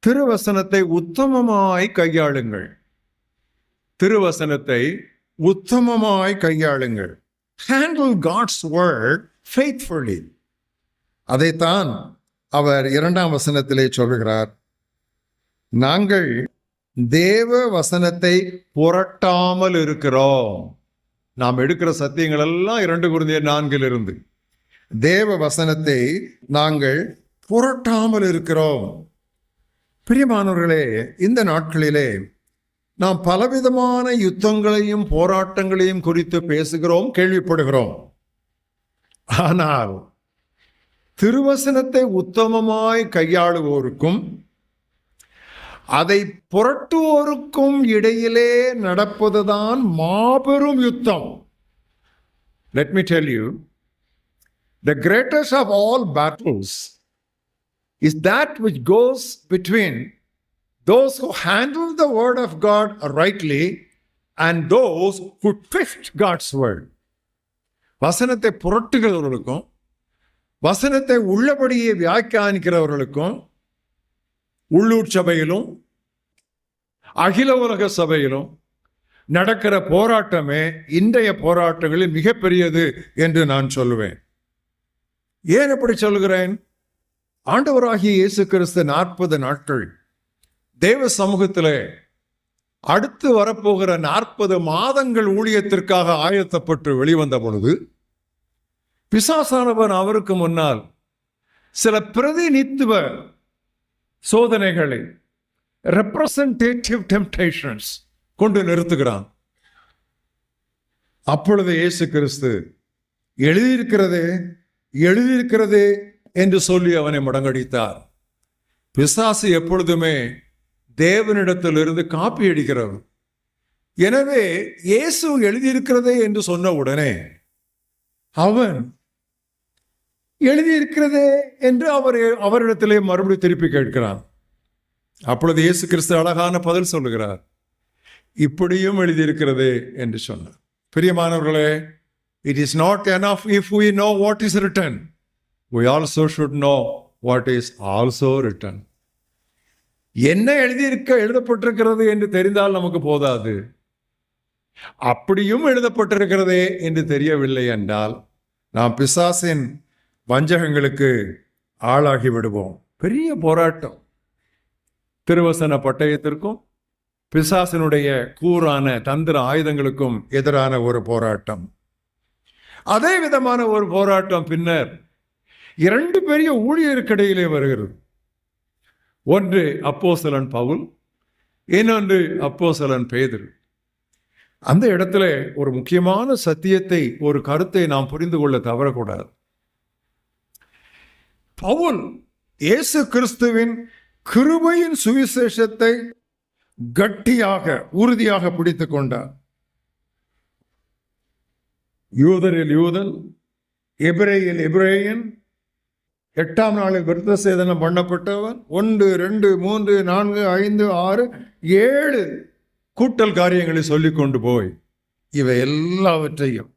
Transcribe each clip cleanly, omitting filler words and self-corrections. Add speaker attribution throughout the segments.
Speaker 1: திருவசனத்தை உத்தமமாய் கையாளுங்கள். திருவசனத்தை உத்தமமாய் கையாளுங்கள். Handle God's word faithfully. அதைத்தான் அவர் 2ஆம் வசனத்திலே சொல்கிறார். நாங்கள் தேவ வசனத்தை புரட்டாமல் இருக்கிறோம். நாம் எடுக்கிற சத்தியங்கள் எல்லாம் 2 கொரிந்தியர் 4 இருந்து. தேவ வசனத்தை நாங்கள் புரட்டாமல் இருக்கிறோம். பிரியமானவர்களே, இந்த நாட்களிலே நாம் பலவிதமான யுத்தங்களையும் போராட்டங்களையும் குறித்து பேசுகிறோம், கேள்விப்படுகிறோம். ஆனால் திருவசனத்தை உத்தமமாய் கையாளுவோருக்கும் அதை புரட்டுவோருக்கும் இடையிலே நடப்பதுதான் மாபெரும் யுத்தம். Let me tell you, the greatest of all battles is that which goes between those who handle the word of God rightly and those who twist God's word. வசனத்தை புரட்டுகிறவர்களுக்கும் வசனத்தை உள்ளபடியே வியாக்கியானிக்கிறவர்களுக்கும் உள்ளூர் சபையிலும் அகில உலக சபையிலும் நடக்கிற போராட்டமே இன்றைய போராட்டங்களில் மிகப்பெரியது என்று நான் சொல்லுவேன். ஏன் எப்படி சொல்கிறேன்? ஆண்டவராகிய இயேசு கிறிஸ்து 40 நாட்கள் தேவ சமூகத்திலே அடுத்து வரப்போகிற 40 மாதங்கள் ஊழியத்திற்காக ஆயத்தப்பட்டு வெளிவந்த பொழுது பிசாசானவன் அவருக்கு முன்னால் சில பிரதிநித்துவ சோதனைகளை, ரெப்ரசன்டேட்டிவ் டெம்ப்டேஷன்ஸ் கொண்டு நிறுத்துகிறான். அப்பொழுது இயேசு கிறிஸ்து எழுதியிருக்கிறதே எழுதியிருக்கிறதே என்று சொல்லி அவனை முடங்கடித்தார். பிசாசு எப்பொழுதுமே தேவனிடத்திலிருந்து காப்பி அடிக்கிறவர். எனவே இயேசு எழுதியிருக்கிறதே என்று சொன்ன உடனே அவன் எழுதியிருக்கிறதே என்று அவரிடத்திலே மறுபடியும் திருப்பி கேட்கிறான். அப்பொழுது இயேசு கிறிஸ்து அழகான பதில் சொல்லுகிறார். இப்படியும் எழுதியிருக்கிறதே என்று சொன்னார். பிரியமானவர்களே, it is not enough if we know what is written. We also should know what is also written. என்ன எழுதப்பட்டிருக்கிறது என்று தெரிந்தால் நமக்கு போதாது. அப்படியும் எழுதப்பட்டிருக்கிறதே என்று தெரியவில்லை என்றால் நாம் பிசாசின் வஞ்சகங்களுக்கு ஆளாகி விடுவோம். பெரிய போராட்டம். திருவசன பட்டயத்திற்கும் பிசாசினுடைய கூரான தந்திர ஆயுதங்களுக்கும் எதிரான ஒரு போராட்டம். அதே விதமான ஒரு போராட்டம் பின்னர் 2 பெரிய ஊழியருக்கிடையிலே வருகிறது. ஒன்று அப்போஸ்தலன் பவுல், இன்னொன்று அப்போஸ்தலன் பேதுரு. அந்த இடத்துல ஒரு முக்கியமான சத்தியத்தை, ஒரு கருத்தை நாம் புரிந்து கொள்ள தவறக்கூடாது. பவுல் இயேசு கிறிஸ்துவின் கிருபையின் சுவிசேஷத்தை கட்டியாக உறுதியாக பிடித்துக் கொண்டார். யூதரில் யூதன், எபிரேயில் எபிரேயன், 8ஆம் நாளில் விருத்த சேதனம் பண்ணப்பட்டவன், 1 2 3 4 5 6 7 கூட்டல் காரியங்களை சொல்லிக் கொண்டு போய் இவை எல்லாவற்றையும்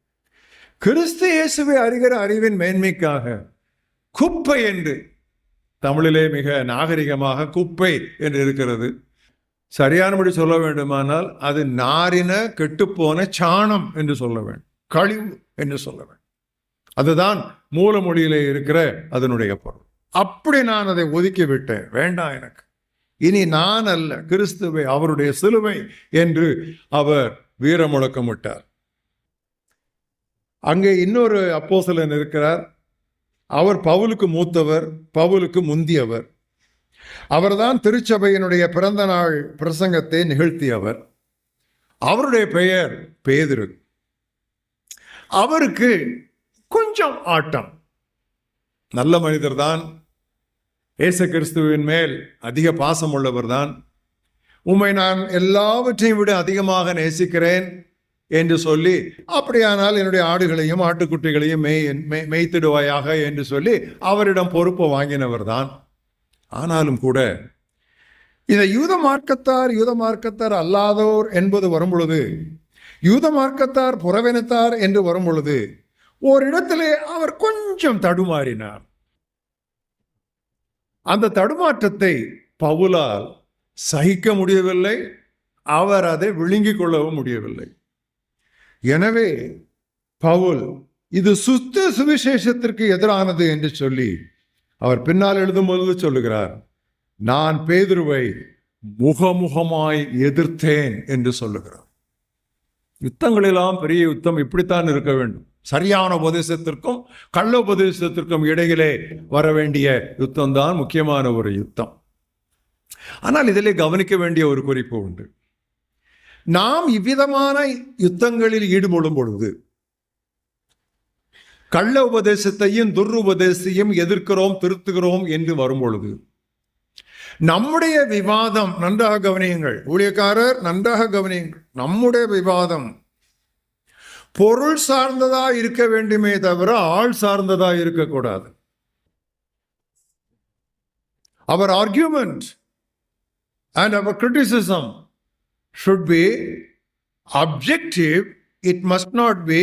Speaker 1: கிறிஸ்து இயேசுவை அறிகிற அறிவின் மேன்மைக்காக குப்பை என்று, தமிழிலே மிக நாகரிகமாக குப்பை என்று இருக்கிறது, சரியானபடி சொல்ல வேண்டுமானால் அது நாரின கெட்டுப்போன சாணம் என்று சொல்ல வேண்டும், கழிவு என்று சொல்ல வேண்டும். அதுதான் மூல மொழியிலே இருக்கிற அதனுடைய பொருள். அப்படி நான் அதை ஒதுக்கி விட்டேன். வேண்டாம், எனக்கு இனி நான் அல்ல, கிறிஸ்துவை, அவருடைய சிலுவை என்று அவர் வீர முழக்கமிட்டார். அங்கே இன்னொரு அப்போஸ்தலன் இருக்கிறார். அவர் பவுலுக்கு மூத்தவர், பவுலுக்கு முந்தியவர். அவர்தான் திருச்சபையினுடைய பிறந்த நாள் பிரசங்கத்தை நிகழ்த்தியவர். அவருடைய பெயர் பேதுரு. அவருக்கு கொஞ்சம் ஆட்டம். நல்ல மனிதர் தான், இயேசு கிறிஸ்துவின் மேல் அதிக பாசம் உள்ளவர் தான். உம்மை நான் எல்லாவற்றையும் விட அதிகமாக நேசிக்கிறேன் என்று சொல்லி, அப்படியானால் என்னுடைய ஆடுகளையும் ஆட்டுக்குட்டிகளையும் மேய்த்திடுவாயாக என்று சொல்லி அவரிடம் பொறுப்பை வாங்கினவர் தான். ஆனாலும் கூட இதை யூத மார்க்கத்தார் அல்லாதோர் என்பது வரும் பொழுது, யூத மார்க்கத்தார் புறவினத்தார் என்று வரும் பொழுது ஓரிடத்திலே அவர் கொஞ்சம் தடுமாறினார். அந்த தடுமாற்றத்தை பவுலால் சகிக்க முடியவில்லை, அவர் அதை விழுங்கிக் கொள்ளவும் முடியவில்லை. எனவே பவுல் இது சுத்த சுவிசேஷத்திற்கு எதிரானது என்று சொல்லி அவர் பின்னால் எழுதும்போது சொல்லுகிறார், நான் பேதுருவை முகமுகமாய் எதிர்த்தேன் என்று சொல்லுகிறார். யுத்தங்களெல்லாம் பெரிய யுத்தம் இப்படித்தான் இருக்க வேண்டும். சரியான உபதேசத்திற்கும் கள்ள உபதேசத்திற்கும் இடையிலே வர வேண்டிய யுத்தம் தான் முக்கியமான ஒரு யுத்தம். ஆனால் இதிலே கவனிக்க வேண்டிய ஒரு குறிப்பு உண்டு. நாம் இவ்விதமான யுத்தங்களில் ஈடுபடும் பொழுது கள்ள உபதேசத்தையும் துருபதேசத்தையும் எதிர்க்கிறோம், திருத்துகிறோம் என்று வரும் பொழுது நம்முடைய விவாதம், நன்றாக கவனியுங்கள் ஊழியக்காரர், நன்றாக கவனியுங்கள், நம்முடைய விவாதம் பொருள் சார்ந்ததா இருக்க வேண்டுமே தவிர ஆள் சார்ந்ததா இருக்கக்கூடாது. Our argument and our criticism should be objective. It must not be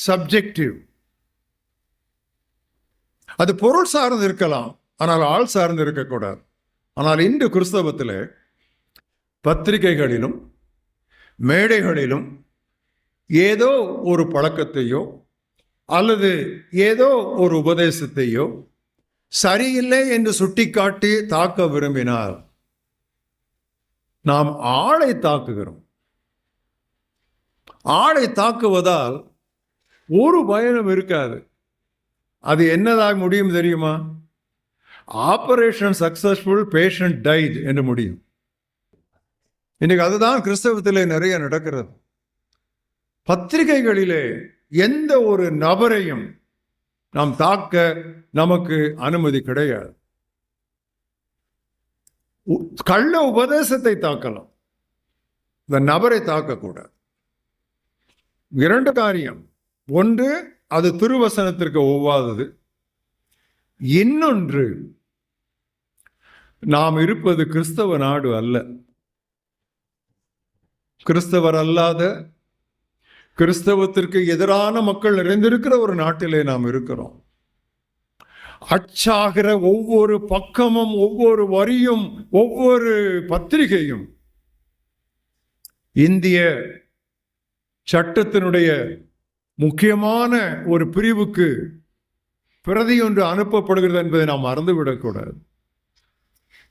Speaker 1: subjective. அது பொருள் சார்ந்து இருக்கலாம், ஆனால் ஆள் சார்ந்து இருக்கக்கூடாது. ஆனால் இன்று கிறிஸ்தவத்தில் பத்திரிகைகளிலும் மேடைகளிலும் ஏதோ ஒரு பழக்கத்தையோ அல்லது ஏதோ ஒரு உபதேசத்தையோ சரியில்லை என்று சுட்டிக்காட்டி தாக்க விரும்பினால் நாம் ஆளை தாக்குகிறோம். ஆளை தாக்குவதால் ஒரு பயனும் இருக்காது. அது என்னதாக முடியும் தெரியுமா? ஆபரேஷன் சக்சஸ்ஃபுல், பேஷண்ட் டைட் என்று முடியும். இன்னைக்கு அதுதான் கிறிஸ்தவத்திலே நிறைய நடக்கிறது. பத்திரிகைகளிலே எந்த ஒரு நபரையும் நாம் தாக்க நமக்கு அனுமதி கிடையாது. கள்ள உபதேசத்தை தாக்கலாம், இந்த நபரை தாக்கக்கூடாது. இரண்டு காரியம். ஒன்று, அது திருவசனத்திற்கு ஒவ்வாதது. இன்னொன்று, நாம் இருப்பது கிறிஸ்தவ நாடு அல்ல. கிறிஸ்தவர் அல்லாத, கிறிஸ்தவத்திற்கு எதிரான மக்கள் நிறைந்திருக்கிற ஒரு நாட்டிலே நாம் இருக்கிறோம். அச்சாகிற ஒவ்வொரு பக்கமும், ஒவ்வொரு வரியும், ஒவ்வொரு பத்திரிகையும் இந்திய சட்டத்தினுடைய முக்கியமான ஒரு பிரிவுக்கு பிரதி ஒன்று அனுப்பப்படுகிறது என்பதை நாம் மறந்துவிடக்கூடாது.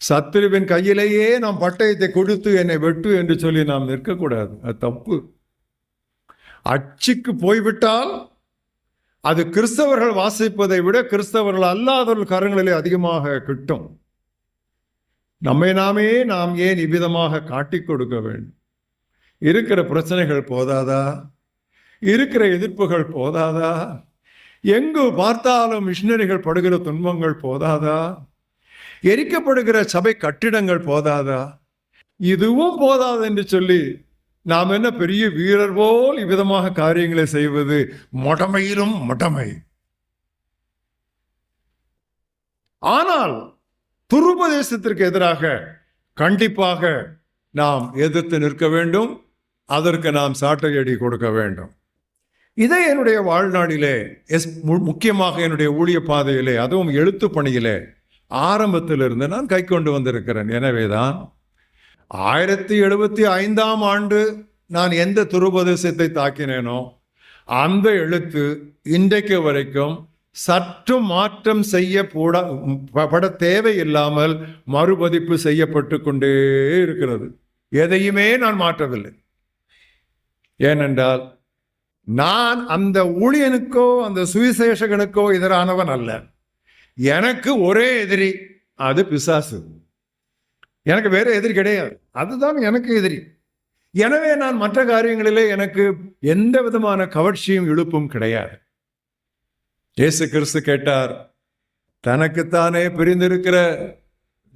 Speaker 1: சத்துருவின் கையிலேயே நாம் பட்டயத்தை கொடுத்து என்னை வெட்டு என்று சொல்லி நாம் நிற்கக்கூடாது. அது தப்பு. அச்சுக்கு போய்விட்டால் அது கிறிஸ்தவர்கள் வாசிப்பதை விட கிறிஸ்தவர்கள் அல்லாதவர்கள் கரங்களிலே அதிகமாக கிட்டும். நம்மை நாம் ஏன் இவ்விதமாக காட்டிக் கொடுக்க வேண்டும்? இருக்கிற பிரச்சனைகள் போதாதா? இருக்கிற எதிர்ப்புகள் போதாதா? எங்கு பார்த்தாலும் மிஷினரிகள் படுகிற துன்பங்கள் போதாதா? எரிக்கப்படுகிற சபை கட்டிடங்கள் போதாதா? இதுவும் போதாது என்று சொல்லி நாம் என்ன பெரிய வீரர் போல் இவ்விதமாக காரியங்களை செய்வது மொடமையிலும் மொடமை. ஆனால் துருபதேசத்திற்கு எதிராக கண்டிப்பாக நாம் எதிர்த்து நிற்க வேண்டும். அதற்கு நாம் சாட்டையடி கொடுக்க வேண்டும். இதை என்னுடைய வாழ்நாளிலே, முக்கியமாக என்னுடைய ஊழிய பாதையிலே, அதுவும் எழுத்து பணியிலே ஆரம்பத்திலிருந்து நான் கை கொண்டு வந்திருக்கிறேன். எனவேதான் 1075ஆம் ஆண்டு நான் எந்த துருபதேசத்தை தாக்கினேனோ அந்த எழுத்து இன்றைக்கு வரைக்கும் சற்று மாற்றம் செய்யப்பட தேவையில்லாமல் மறுபதிப்பு செய்யப்பட்டு கொண்டே இருக்கிறது. எதையுமே நான் மாற்றவில்லை. ஏனென்றால் நான் அந்த ஊழியனுக்கோ அந்த சுவிசேஷகனுக்கோ எதிரானவன் அல்ல. எனக்கு ஒரே எதிரி, அது பிசாசு. எனக்கு வேற எதிரி கிடையாது. அதுதான் எனக்கு எதிரி. எனவே நான் மற்ற காரியங்களிலே எனக்கு எந்த விதமான கவர்ச்சியும் இழுப்பும் கிடையாது. இயேசு கிறிஸ்து கேட்டார், தனக்குத்தானே பிரிந்திருக்கிற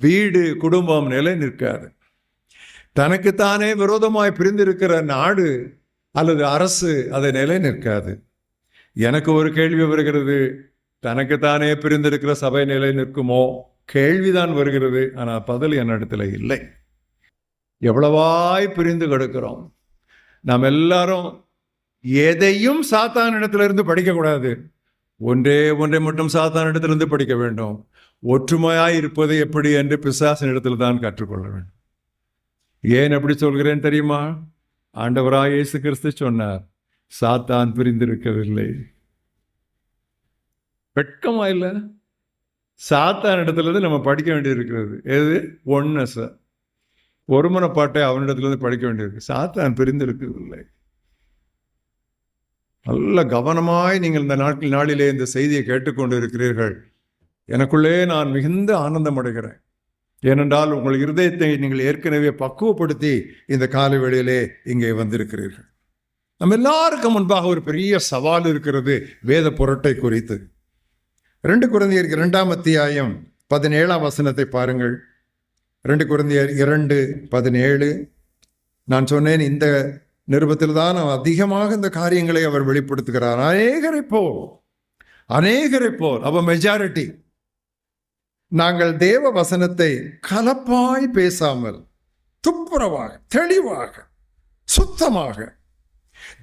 Speaker 1: வீடு, குடும்பம் நிலை நிற்காது. தனக்குத்தானே விரோதமாய் பிரிந்திருக்கிற நாடு அல்லது அரசு அதை நிலை நிற்காது. எனக்கு ஒரு கேள்வி வருகிறது, தனக்குத்தானே பிரிந்திருக்கிற சபை நிலை நிற்குமோ? கேள்விதான் வருகிறது. ஆனால் பதில் என்னிடத்துல இல்லை. எவ்வளவாய் பிரிந்து கிடக்கிறோம். நாம் எல்லாரும் எதையும் சாத்தான் இடத்துல இருந்து படிக்கக்கூடாது. ஒன்றே ஒன்றை மட்டும் சாத்தானிடத்திலிருந்து படிக்க வேண்டும். ஒற்றுமையாய் இருப்பது எப்படி என்று பிசாசின் இடத்துல தான் கற்றுக்கொள்ள வேண்டும். ஏன் அப்படி சொல்கிறேன் தெரியுமா? ஆண்டவராய் இயேசு கிறிஸ்து சொன்னார், சாத்தான் பிரிந்திருக்கவில்லை. வெட்கமா இல்லை? சாத்தான் இடத்துலேருந்து நம்ம படிக்க வேண்டியது இருக்கிறது. எது? ஒன்னஸ், ஒருமனப்பாட்டை அவனிடத்துலேருந்து படிக்க வேண்டியிருக்கு. சாத்தான் பிரிந்திருக்கவில்லை. நல்ல கவனமாய் நீங்கள் இந்த நாளிலே இந்த செய்தியை கேட்டுக்கொண்டு இருக்கிறீர்கள். எனக்குள்ளே நான் மிகுந்த ஆனந்தம் அடைகிறேன். ஏனென்றால் உங்கள் இருதயத்தை நீங்கள் ஏற்கனவே பக்குவப்படுத்தி இந்த காலை வேளையிலே இங்கே வந்திருக்கிறீர்கள். நம்ம எல்லாருக்கும் முன்பாக ஒரு பெரிய சவால் இருக்கிறது வேத பொருட்டை குறித்து. 2 கொரிந்தியர் 2ஆம் அத்தியாயம் 17ஆம் வசனத்தை பாருங்கள். 2 கொரிந்தியர் 2:17. நான் சொன்னேன், இந்த நிருபத்தில் தான் அதிகமாக இந்த காரியங்களை அவர் வெளிப்படுத்துகிறார். அநேகரை போல் அவர் மெஜாரிட்டி. நாங்கள் தேவ வசனத்தை கலப்பாய் பேசாமல் துப்புரவாக, தெளிவாக, சுத்தமாக,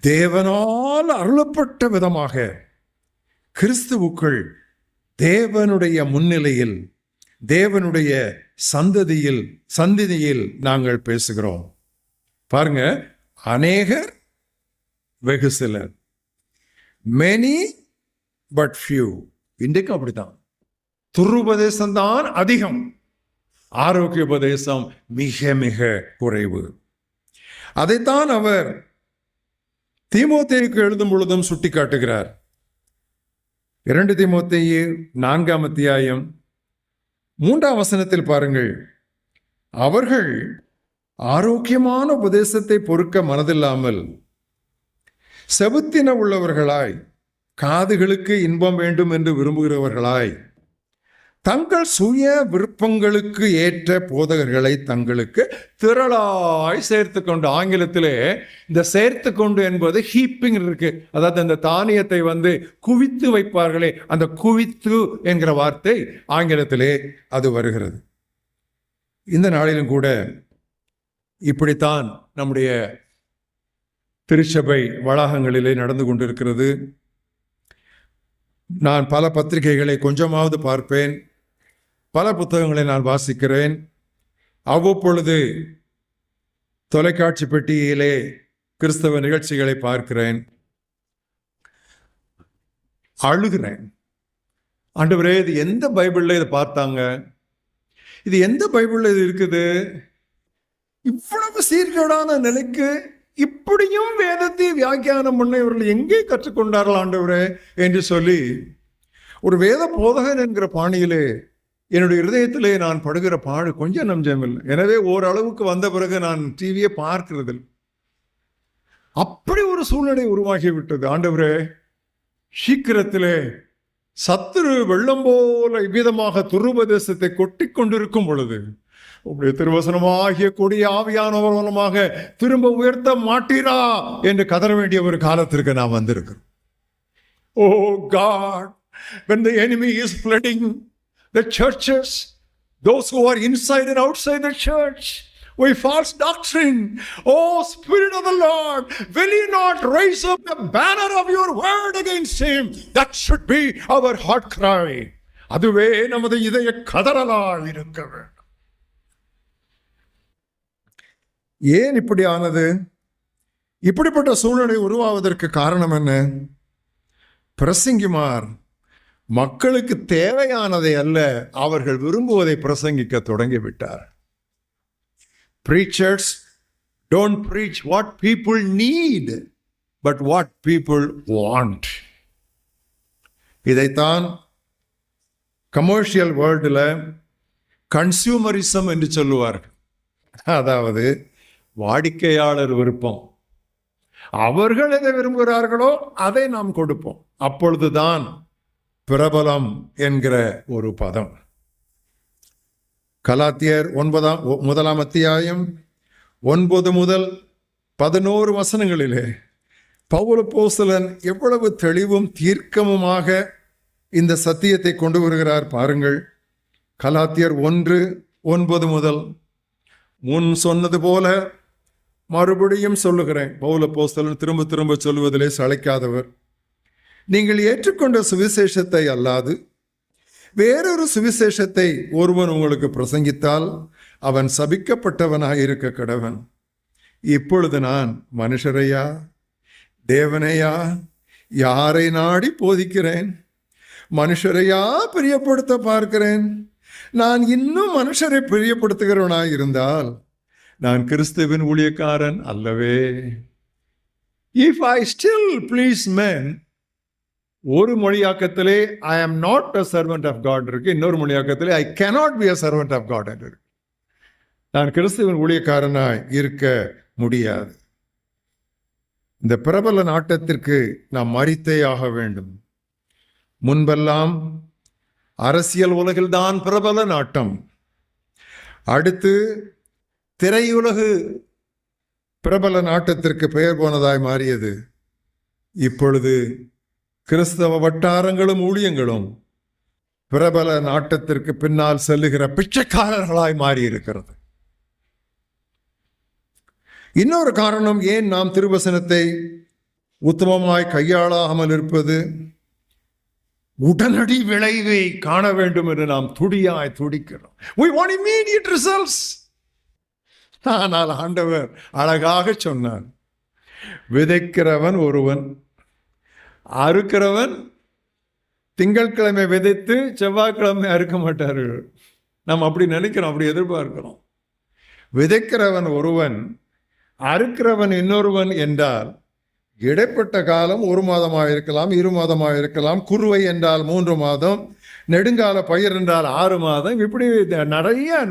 Speaker 1: தேவனால் அருளப்பட்ட விதமாக கிறிஸ்துவுக்குள் தேவனுடைய முன்னிலையில், தேவனுடைய சந்ததியில் நாங்கள் பேசுகிறோம். பாருங்க, அநேகர், வெகு சிலர். Many but few. இன்றைக்கும் அப்படித்தான். துருபதேசம் தான் அதிகம், ஆரோக்கிய உபதேசம் மிக மிக குறைவு. அதைத்தான் அவர் தீமோத்தேயுக்கு எழுதும் பொழுதும் சுட்டி காட்டுகிறார். 2 தீமோத்தேயு 4ஆம் அத்தியாயம் 3ஆம் வசனத்தில் பாருங்கள், அவர்கள் ஆரோக்கியமான உபதேசத்தை பொறுக்க மனதில்லாமல் செபத்தின உள்ளவர்களாய், காதுகளுக்கு இன்பம் வேண்டும் என்று விரும்புகிறவர்களாய், தங்கள் சுய விருப்பங்களுக்கு ஏற்ற போதகர்களை தங்களுக்கு திரளாய் சேர்த்து கொண்டு. ஆங்கிலத்திலே இந்த சேர்த்து கொண்டு என்பது ஹீப்பிங் இருக்கு. அதாவது அந்த தானியத்தை குவித்து வைப்பார்களே, அந்த குவித்து என்கிற வார்த்தை ஆங்கிலத்திலே அது வருகிறது. இந்த நாளிலும் கூட இப்படித்தான் நம்முடைய திருச்சபை வளாகங்களிலே நடந்து கொண்டிருக்கிறது. நான் பல பத்திரிகைகளை கொஞ்சமாவது பார்ப்பேன், பல புத்தகங்களை நான் வாசிக்கிறேன். அவ்வப்பொழுது தொலைக்காட்சி பெட்டியிலே கிறிஸ்தவ நிகழ்ச்சிகளை பார்க்கிறேன். அழுகிறேன். ஆண்டவரே, இது எந்த பைபிள்ல இதை பார்த்தாங்க? இது எந்த பைபிள்ல இது இருக்குது? இவ்வளவு சீர்கேடான நிலைக்கு இப்படியும் வேதத்தை வியாக்கியானம் பண்ண இவர்கள் எங்கே கற்றுக்கொண்டார்கள் ஆண்டவரே என்று சொல்லி ஒரு வேத போதகன் என்கிற பாணியிலே என்னுடைய இருதயத்திலே நான் படுகிற பாடு கொஞ்சம் நஞ்சமில்லை. எனவே ஓரளவுக்கு வந்த பிறகு நான் டிவியை பார்க்கிறது. அப்படி ஒரு சூழ்நிலை உருவாகிவிட்டது. ஆண்டவரே, சீக்கிரத்திலே சத்துரு வெள்ளம் போல இவ்விதமாக துருபதேசத்தை கொட்டி கொண்டிருக்கும் பொழுது உங்களுடைய திருவசனமாகிய கொடிய ஆவியானவர் மூலமாக திரும்ப உயர்த்த மாட்டீரா என்று கதற வேண்டிய ஒரு காலத்திற்கு நாம் வந்திருக்கிறோம். Oh God, when the enemy is flooding the churches, those who are inside and outside the church with false doctrine, oh Spirit of the Lord, will you not raise up a banner of your word against him? That should be our heart cry. அதுவே நமது இதய கதறலாய் இருக்க வேண்டும். ஏன் இப்படி ஆனது? இப்படிப்பட்ட சூழ்நிலை உருவாவதற்கு காரணம் என்ன? பிரசங்கிமார் மக்களுக்கு தேவையானதை அல்ல, அவர்கள் விரும்புவதை பிரசங்கிக்க தொடங்கிவிட்டார். Preachers don't preach what people need, but what people want. இதைத்தான் கமர்ஷியல் வேர்ல்டில் கன்சியூமரிசம் என்று சொல்லுவார்கள். அதாவது வாடிக்கையாளர் விருப்பம். அவர்கள் எதை விரும்புகிறார்களோ அதை நாம் கொடுப்போம். அப்பொழுதுதான் பிரபலம் என்கிற ஒரு பதம். கலாத்தியர் 1ஆம் அத்தியாயம் 9 முதல் 11 வசனங்களிலே பவுல் அப்போஸ்தலன் எவ்வளவு தெளிவும் தீர்க்கமுமாக இந்த சத்தியத்தை கொண்டு வருகிறார் பாருங்கள். கலாத்தியர் 1:9 முதல், முன் சொன்னது போல மறுபடியும் சொல்லுகிறேன். பவுல் அப்போஸ்தலன் திரும்ப திரும்ப சொல்லுவதிலே சளைக்காதவர். நீங்கள் ஏற்றுக்கொண்ட சுவிசேஷத்தை அல்லாது வேறொரு சுவிசேஷத்தை ஒருவன் உங்களுக்கு பிரசங்கித்தால் அவன் சபிக்கப்பட்டவனாக இருக்க கடவன். இப்பொழுது நான் மனுஷரையா தேவனையா யாரை நாடி போதிக்கிறேன்? மனுஷரையா பிரியப்படுத்த பார்க்கிறேன்? நான் இன்னும் மனுஷரை பிரியப்படுத்துகிறவனாய் இருந்தால் நான் கிறிஸ்துவின் ஊழியக்காரன் அல்லவே. If I still please men, ஒரு மொழியாக்கத்திலே I am not a servant of God இருக்கு, இன்னொரு மொழியாக்கத்திலே I cannot be a servant of God இருக்கு. நான் கிறிஸ்துவின் ஊழியக்காரனாய் இருக்க முடியாது. இந்த பிரபல நாட்டத்திற்கு நாம் மரித்தே ஆக வேண்டும். முன்பெல்லாம் அரசியல் உலகில்தான் பிரபல நாட்டம், அடுத்து திரையுலகு பிரபல நாட்டத்திற்கு பெயர் போனதாய் மாறியது. இப்பொழுது கிறிஸ்தவ வட்டாரங்களும் ஊழியங்களும் பிரபல நாட்டத்திற்கு பின்னால் செல்லுகிற பிச்சைக்காரர்களாய் மாறியிருக்கிறது. இன்னொரு காரணம் ஏன் நாம் திருவசனத்தை உத்தமமாய் கையாளாமல் இருப்பது, உடனடி விளைவை காண வேண்டும் என்று நாம் துடியாய் துடிக்கிறோம். We want immediate results. ஆனால் ஆண்டவர் அழகாக சொன்னார், விதைக்கிறவன் ஒருவன், அறுக்கிறவன் திங்கட்கிழமை விதைத்து செவ்வாய்க்கிழமை அறுக்க மாட்டார்கள். நாம் அப்படி நினைக்கிறோம், அப்படி எதிர்பார்க்கிறோம். விதைக்கிறவன் ஒருவன், அறுக்கிறவன் இன்னொருவன் என்றால் இடைப்பட்ட காலம் 1 மாதமாக இருக்கலாம், 2 மாதமாக இருக்கலாம். குறுவை என்றால் 3 மாதம், நெடுங்கால பயிர் என்றால் 6 மாதம். இப்படி நிறைய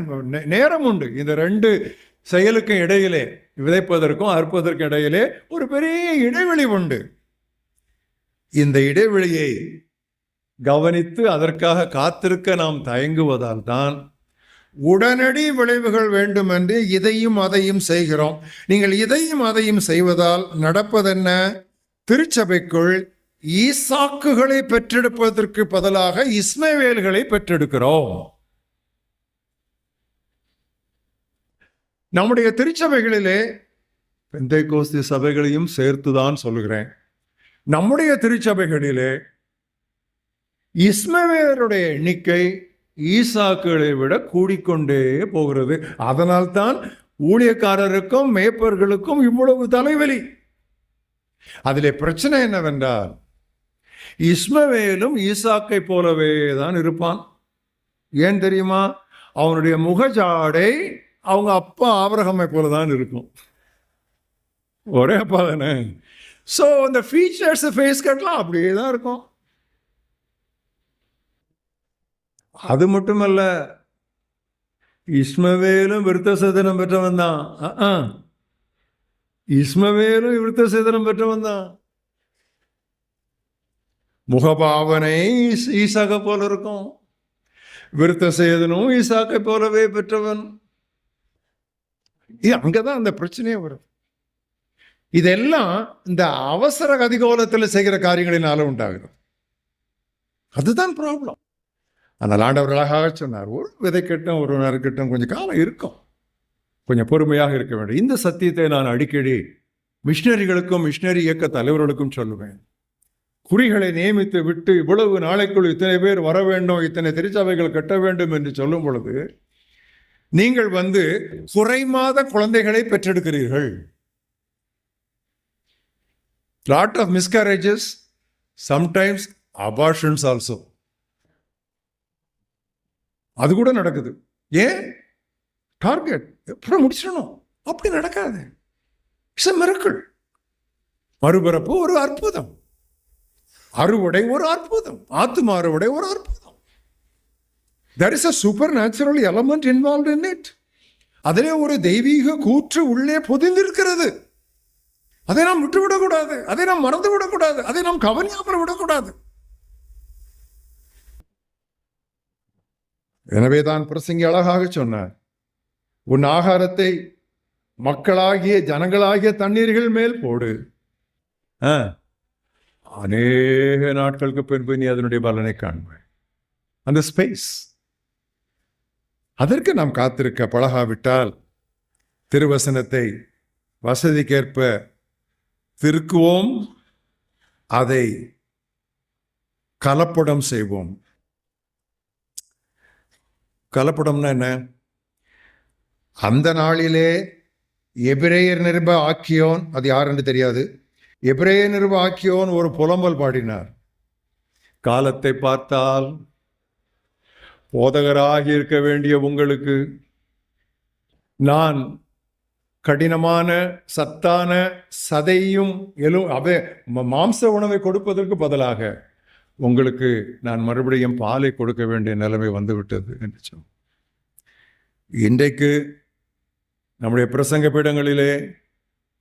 Speaker 1: நேரம் உண்டு. இந்த 2 செயலுக்கும் இடையிலே, விதைப்பதற்கும் அறுப்பதற்கும் இடையிலே ஒரு பெரிய இடைவெளி உண்டு. இந்த இடைவெளியை கவனித்து அதற்காக காத்திருக்க நாம் தயங்குவதால் தான் உடனடி விளைவுகள் வேண்டும் என்று இதையும் அதையும் செய்கிறோம். நீங்கள் இதையும் அதையும் செய்வதால் நடப்பதென்ன? திருச்சபைக்குள் ஈசாக்குகளை பெற்றெடுப்பதற்கு பதிலாக இஸ்மவேல்களை பெற்றெடுக்கிறோம். நம்முடைய திருச்சபைகளிலே பெந்தைக்கோஸ்து சபைகளையும் சேர்த்துதான் சொல்கிறேன். நம்முடைய திருச்சபைகளிலே இஸ்மவேலருடைய எண்ணிக்கை ஈசாக்குகளை விட கூடிக்கொண்டே போகிறது. அதனால்தான் ஊழியக்காரருக்கும் மேய்ப்பர்களுக்கும் இவ்வளவு தலைவலி. அதிலே பிரச்சனை என்னவென்றால், இஸ்மவேலும் ஈசாக்கை போலவே தான் இருப்பான். ஏன் தெரியுமா? அவனுடைய முகஜாடை அவங்க அப்பா ஆபிரகாமை போலதான் இருக்கும். ஒரே அப்பா தானே. ஸோ அந்த ஃபீச்சர்ஸ், ஃபேஸ் கட்லாம் அப்படியே தான் இருக்கும். அது மட்டுமல்ல, இஸ்மவேலும் விருத்த சேதனம் பெற்றவன் தான். இஸ்மவேலும் விருத்த சேதனம் பெற்றவன் தான். முகபாவனை ஈசாக்கை போல இருக்கும், விருத்த சேதனும் ஈசாக்கை போலவே பெற்றவன். அங்கதான் அந்த பிரச்சனையே வரும். இதெல்லாம் இந்த அவசர கதிகோலத்தில் செய்கிற காரியங்களினால உண்டாகுது. அதுதான் ப்ராப்ளம். ஆனால் ஆண்டவர் அழகாக சொன்னார், ஒரு விதைக்கட்டும் ஒரு நறுக்கட்டும் கொஞ்சம் காலம் இருக்கும், கொஞ்சம் பொறுமையாக இருக்க வேண்டும். இந்த சத்தியத்தை நான் அடிக்கடி மிஷினரிகளுக்கும் மிஷினரி இயக்க தலைவர்களுக்கும் சொல்லுவேன். குறிகளை நியமித்து விட்டு இவ்வளவு நாளைக்குள் இத்தனை பேர் வர வேண்டும், இத்தனை திருச்சபைகள் கட்ட வேண்டும் என்று சொல்லும் பொழுது நீங்கள் குறைமாத குழந்தைகளை பெற்றெடுக்கிறீர்கள். lot of miscarriages, sometimes abortions also. அது கூட நடக்குது. ஏன்? டார்கெட் எப்பறம் முடிச்சிடணும். அப்படி நடக்காது. It's a miracle. மறுபிறப்பு ஒரு அற்புதம், அறுவடை ஒரு அற்புதம், ஆத்தும அறுவடை ஒரு அற்புதம். there is a supernatural element involved in it. அதிலே ஒரு தெய்வீக கூற்று உள்ளே பொதிந்திருக்கிறது. அதை நாம் விட்டுவிடக்கூடாது, அதை நாம் மறந்து விடக்கூடாது, அதை நாம் கவனியாமல் விடக்கூடாது. எனவேதான் பிரசங்கி அழகாக சொன்னார், உன் ஆகாரத்தை மக்களாகிய ஜனங்களாகிய தண்ணீர்கள் மேல் போடு, அநேக நாட்களுக்கு பின்பு நீ அதனுடைய பலனை காண்பாய். அந்த ஸ்பேஸ், அதற்கு நாம் காத்திருக்க பழகாவிட்டால் திருவசனத்தை வசதிக்கேற்ப திருக்குவோம், அதை கலப்படம் செய்வோம். கலப்படம்னா என்ன? அந்த நாளிலே எபிரேயர் நிருப ஆக்கியோன், அது யாருன்னு தெரியாது, எபிரேயர் நிருப ஆக்கியோன் ஒரு புலம்பல் பாடினார். காலத்தை பார்த்தால் போதகராகி இருக்க வேண்டிய உங்களுக்கு நான் கடினமான சத்தான சதையும் மாம்ச உணவை கொடுப்பதற்கு பதிலாக உங்களுக்கு நான் மறுபடியும் பாலை கொடுக்க வேண்டிய நிலைமை வந்துவிட்டது என்று சொன்னார். இன்றைக்கு நம்முடைய பிரசங்க பீடங்களிலே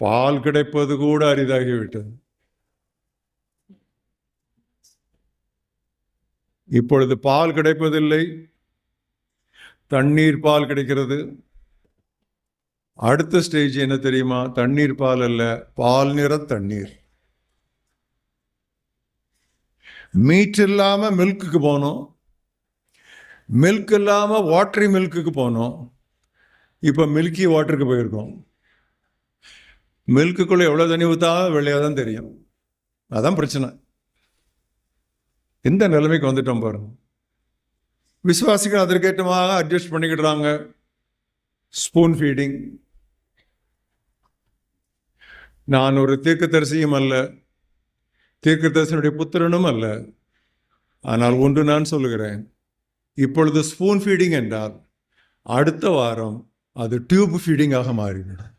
Speaker 1: பால் கிடைப்பது கூட அரிதாகிவிட்டது. இப்பொழுது பால் கிடைப்பதில்லை, தண்ணீர் பால் கிடைக்கிறது. அடுத்த ஸ்டேஜ் என்ன தெரியுமா? தண்ணீர் பால் அல்ல, பால் நிற தண்ணீர். மீட் இல்லாம மில்க்குக்கு போனோம், மில்க் இல்லாம வாட்டரி மில்க்குக்கு போனோம், இப்ப மில்கி வாட்டருக்கு போயிருக்கோம். மில்க்குக்குள்ள எவ்வளவு தண்ணி ஊத்தாலும் வெள்ளையாக தான் தெரியும். அதான் பிரச்சனை. எந்த நிலைமைக்கு வந்துட்டோம் பாருங்க. விசுவாசிகள் அதற்கேற்றமாக அட்ஜஸ்ட் பண்ணிக்கிடுறாங்க. Spoon feeding. நான் ஒரு தீர்க்கதரிசியும் அல்ல, தீர்க்கதரிசனுடைய புத்திரனும் அல்ல. ஆனால் ஒன்று நான் சொல்லுகிறேன், இப்பொழுது ஸ்பூன் ஃபீடிங் என்றால் அடுத்த வாரம் அது டியூப் ஃபீடிங்காக மாறிவிடும்.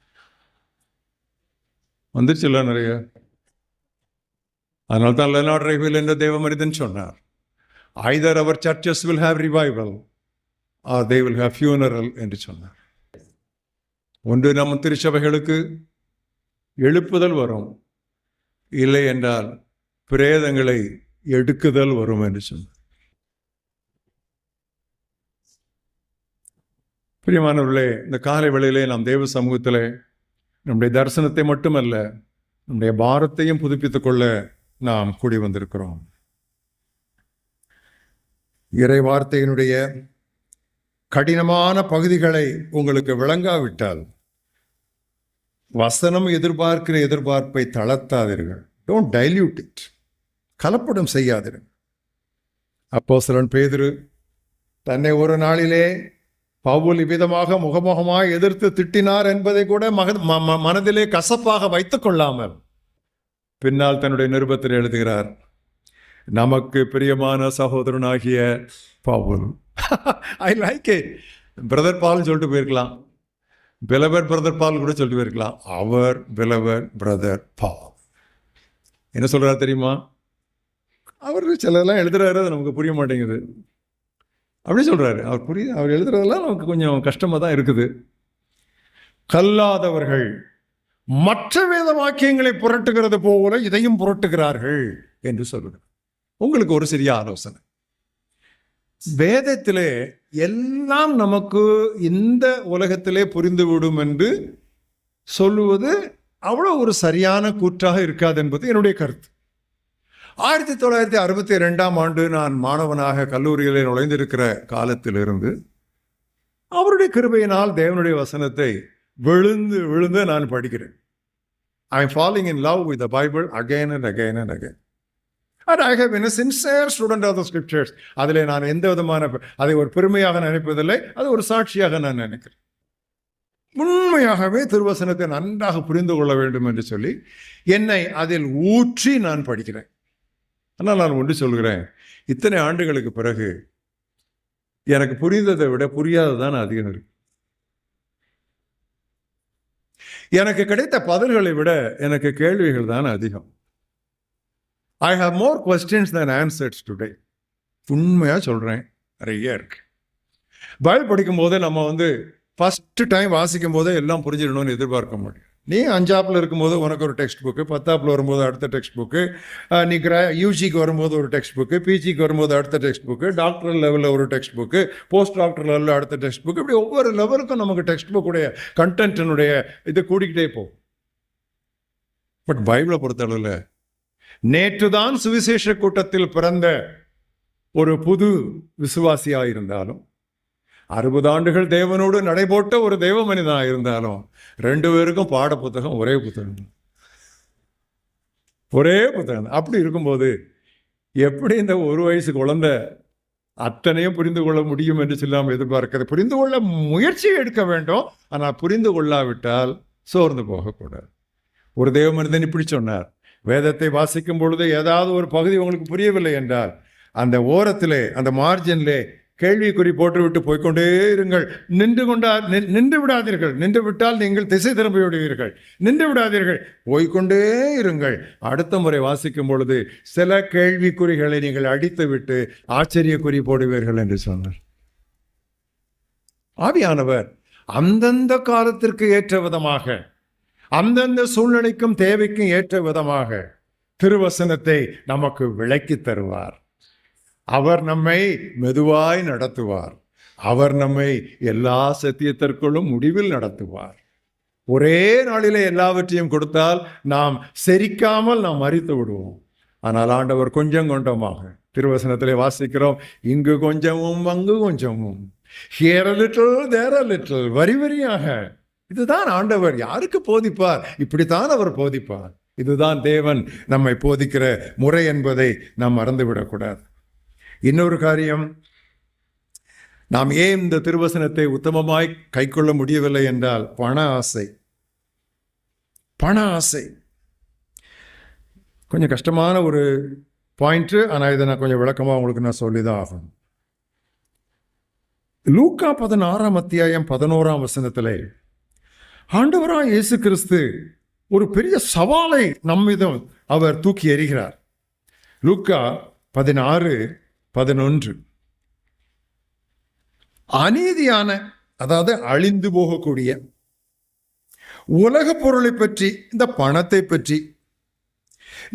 Speaker 1: வந்துச்சுல்ல நிறைய. அதனால தான் லெனார்ட் ரைவில் என்ற தேவ மனிதன் சொன்னார், either our churches will have revival or they will have funeral என்று சொன்னார். ஒன்று நம் திருச்சபைகளுக்கு எழுப்புதல் வரும், இல்லை என்றால் பிரேதங்களை எடுக்குதல் வரும் என்று சொன்னார். பிரியமானவர்களே, இந்த காலை வேளையிலே நாம் தேவ சமூகத்திலே நம்முடைய தரிசனத்தை மட்டுமல்ல, நம்முடைய பாரத்தையும் புதுப்பித்துக் கொள்ள நாம் கூடி வந்திருக்கிறோம். இறை வார்த்தையினுடைய கடினமான பகுதிகளை உங்களுக்கு விளங்காவிட்டால் வசனம் எதிர்பார்க்கிற எதிர்பார்ப்பை தளர்த்தாதீர்கள். Don't dilute it. கலப்படம் செய்யாதீர்கள். அப்போஸ்தலன் பேதுரு தன்னை ஒரு நாளிலே பவுல் இவ்விதமாக முகமுகமாய் எதிர்த்து திட்டினார் என்பதை கூட மனதிலே கசப்பாக வைத்துக் கொள்ளாமல் பின்னால் தன்னுடைய நிருபத்தில் எழுதுகிறார், நமக்கு பிரியமான சகோதரனாகிய பவுல். I like it. Brother Paul சொல்லிட்டு போயிருக்கலாம், பிலவர் பிரதர் பால் கூட சொல்லிட்டு போயிருக்கலாம். அவர் பிலவர் பிரதர் பால் என்ன சொல்றாரு தெரியுமா? அவர் சிலதெல்லாம் எழுதுறாரு, அது நமக்கு புரிய மாட்டேங்குது. அப்படி சொல்றாரு. அவர் எழுதுறதெல்லாம் நமக்கு கொஞ்சம் கஷ்டமா தான் இருக்குது. கல்லாதவர்கள் மற்ற வேத வாக்கியங்களை புரட்டுகிறது போல இதையும் புரட்டுகிறார்கள் என்று சொல்லுகிறார். உங்களுக்கு ஒரு சிறிய ஆலோசனை, வேதத்திலே எல்லாம் நமக்கு இந்த உலகத்திலே புரிந்துவிடும் என்று சொல்லுவது அவ்வளவு ஒரு சரியான கூற்றாக இருக்காது என்பது என்னுடைய கருத்து. 1962 நான் மாணவனாக கல்லூரிகளில் நுழைந்திருக்கிற காலத்திலிருந்து அவருடைய கிருபையினால் தேவனுடைய வசனத்தை விழுந்து விழுந்து நான் படிக்கிறேன். I am falling in love with the Bible again and again and again. And I have been a sincere student of the scriptures. அதிலே நான் எந்த விதமான அதை ஒரு பெருமையாக நினைப்பதில்லை, அது ஒரு சாட்சியாக நான் நினைக்கிறேன். உண்மையாகவே திருவசனத்தை நன்றாக புரிந்து கொள்ள வேண்டும் என்று சொல்லி என்னை அதில் ஊற்றி நான் படிக்கிறேன். ஆனால் நான் ஒன்று சொல்கிறேன், இத்தனை ஆண்டுகளுக்கு பிறகு எனக்கு புரிந்ததை விட புரியாததான் அதிகம் இருக்கு. எனக்கு கிடைத்த பதில்களை விட எனக்கு கேள்விகள் தான் அதிகம். I have more questions than answers today. உண்மையா சொல்றேன், நிறைய இருக்கு. பைபிள் படிக்கும் போதே நம்ம ஃபர்ஸ்ட் டைம் வாசிக்கும் போதே எல்லாம் புரிஞ்சிடணும்னு எதிர்பார்க்க முடியும். நீ 5ஆப்ல இருக்கும்போது உனக்கு ஒரு டெக்ஸ்ட் புக்கு, 10ஆப்ல வரும்போது அடுத்த டெக்ஸ்ட் புக்கு, நீ யூஜிக்கு வரும்போது ஒரு டெக்ஸ்ட் புக்கு, பிஜிக்கு வரும்போது அடுத்த டெக்ஸ்ட் புக்கு, டாக்டர் லெவலில் ஒரு டெக்ஸ்ட் புக்கு, போஸ்ட் டாக்டர் லெவலில் அடுத்த டெக்ஸ்ட் புக்கு, இப்படி ஒவ்வொரு லெவலுக்கும் நமக்கு டெக்ஸ்ட் புக்குடைய கண்டென்ட்டினுடைய இது கூடிக்கிட்டே போகும். பட் பைபிளை பொறுத்தளவில் நேற்று தான் சுவிசேஷ கூட்டத்தில் பிறந்த ஒரு புது விசுவாசியாக இருந்தாலும், 60 ஆண்டுகள் தேவனோடு நடைபோட்ட ஒரு தேவ மனிதனாக இருந்தாலும், 2 பேருக்கும் பாட புத்தகம் ஒரே புத்தகம். அப்படி இருக்கும்போது எப்படி இந்த ஒரு வயசு குழந்தை அத்தனையும் புரிந்து கொள்ள முடியும் என்று சொல்லாமல் எதிர்பார்க்கிறது. புரிந்து கொள்ள முயற்சி எடுக்க வேண்டும். ஆனால் புரிந்து கொள்ளாவிட்டால் சோர்ந்து போகக்கூடாது. ஒரு தேவ மனிதன் இப்படி சொன்னார், வேதத்தை வாசிக்கும் பொழுது ஏதாவது ஒரு பகுதி உங்களுக்கு புரியவில்லை என்றால் அந்த ஓரத்திலே, அந்த மார்ஜினிலே கேள்விக்குறி போட்டுவிட்டு போய்கொண்டே இருங்கள். நின்று விடாதீர்கள். நின்று விட்டால் நீங்கள் திசை திரும்பி விடுவீர்கள். நின்று விடாதீர்கள், போய்கொண்டே இருங்கள். அடுத்த முறை வாசிக்கும் பொழுது சில கேள்விக்குறிகளை நீங்கள் அடித்து விட்டு ஆச்சரியக்குறி போடுவீர்கள் என்று சொன்னார். ஆவியானவர் அந்தந்த காலத்திற்கு ஏற்ற விதமாக, அந்தந்த சூழ்நிலைக்கும் தேவைக்கும் ஏற்ற விதமாக திருவசனத்தை நமக்கு விளக்கி தருவார். அவர் நம்மை மெதுவாய் நடத்துவார். அவர் நம்மை எல்லா சத்தியத்திற்குள்ளும் முடிவில் நடத்துவார். ஒரே நாளிலே எல்லாவற்றையும் கொடுத்தால் நாம் செரிக்காமல் நாம் மரித்து விடுவோம். ஆனால் ஆண்டவர் கொஞ்சம் கொஞ்சமாக, திருவசனத்திலே வாசிக்கிறோம், இங்கு கொஞ்சமும் அங்கு கொஞ்சமும், here a little there a little, வரி வரியாக. இதுதான் ஆண்டவர் யாருக்கு போதிப்பார். இப்படித்தான் அவர் போதிப்பார். இதுதான் தேவன் நம்மை போதிக்கிற முறை என்பதை நாம் மறந்துவிடக்கூடாது. இன்னொரு காரியம், நாம் ஏன் இந்த திருவசனத்தை உத்தமமாய் கைக்கொள்ள முடியவில்லை என்றால் பண ஆசை. பண ஆசை கொஞ்சம் கஷ்டமான ஒரு பாயிண்ட். ஆனால் இதை நான் கொஞ்சம் விளக்கமாக உங்களுக்கு நான் சொல்லிதான் ஆகணும். லூக்கா 16ஆம் அத்தியாயம் 11ஆம் வசனத்திலே ஆண்டவராய் இயேசு கிறிஸ்து ஒரு பெரிய சவாலை நம்மிடம் அவர் தூக்கி எறிகிறார். லூக்கா 16:11, அநீதியான, அதாவது அழிந்து போகக்கூடிய உலக பொருளை பற்றி, இந்த பணத்தை பற்றி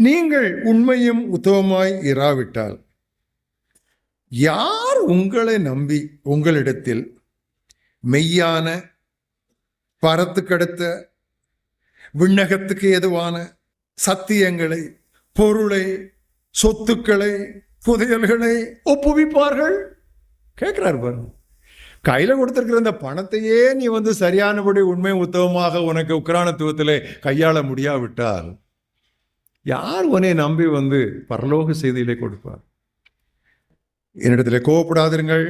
Speaker 1: நீங்கள் உண்மையும் உத்தமமாய் இராவிட்டால் யார் உங்களை நம்பி உங்களிடத்தில் மெய்யான, பரத்துக்கடுத்த, விண்ணகத்துக்கு எதுவான சத்தியங்களை, பொருளை, சொத்துக்களை, புதையல்களை ஒப்புவிப்பார்கள்? கேட்கிறார் பாருங்க. கையில கொடுத்திருக்கிற இந்த பணத்தையே நீ சரியானபடி உண்மை உத்தமமாக உனக்கு உக்ரானத்துவத்திலே கையாள முடியாவிட்டால் யார் உன்னை நம்பி பரலோக செய்தியிலே கொடுப்பார்? என்னிடத்திலே கோவப்படாதிருங்கள்.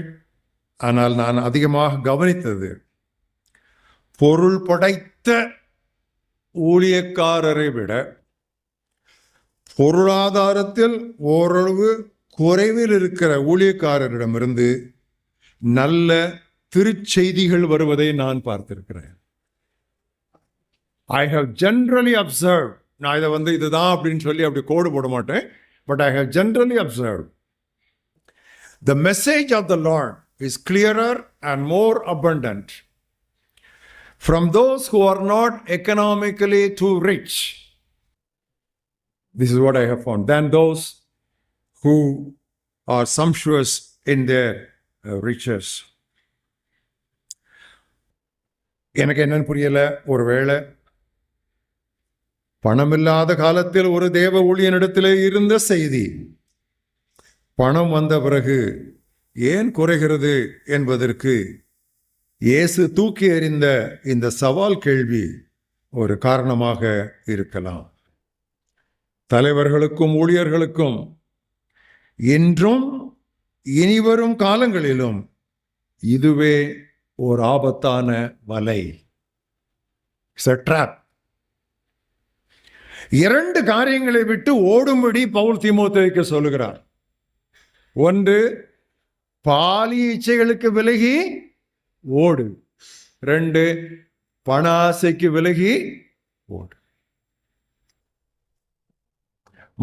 Speaker 1: ஆனால் நான் அதிகமாக கவனித்தது, பொருள் படைத்த ஊழியக்காரரை விட பொருளாதாரத்தில் ஓரளவு குறைவில் இருக்கிற ஊழியக்காரரிடமிருந்து நல்ல திருச்செய்திகள் வருவதை நான் பார்த்திருக்கிறேன். I have generally observe. நான் இதை இதுதான் அப்படின்னு சொல்லி அப்படி கோடு போட மாட்டேன். But I have generally observe the message of the Lord is clearer and more abundant from those who are not economically too rich. This is what I have found. Than those who are sumptuous in their riches. எனக்கு என்னன்னு புரியல. ஒருவேளை பணமில்லாத காலத்தில் ஒரு தேவ ஊழியனிடத்திலே இருந்த செய்தி பணம் வந்த பிறகு ஏன் குறைகிறது என்பதற்கு இயேசு தூக்கி எறிந்த இந்த சவால் கேள்வி ஒரு காரணமாக இருக்கலாம். தலைவர்களுக்கும் ஊழியர்களுக்கும் இன்றும் இனிவரும் காலங்களிலும் இதுவே ஒரு ஆபத்தான வலை. இரண்டு காரியங்களை விட்டு ஓடும்படி பவுல் தீமோத்தேயுக்கு சொல்லுகிறார். ஒன்று, பாலிய இச்சைகளுக்கு விலகி ஓடு. 2, பண ஆசைக்கு விலகி ஓடு.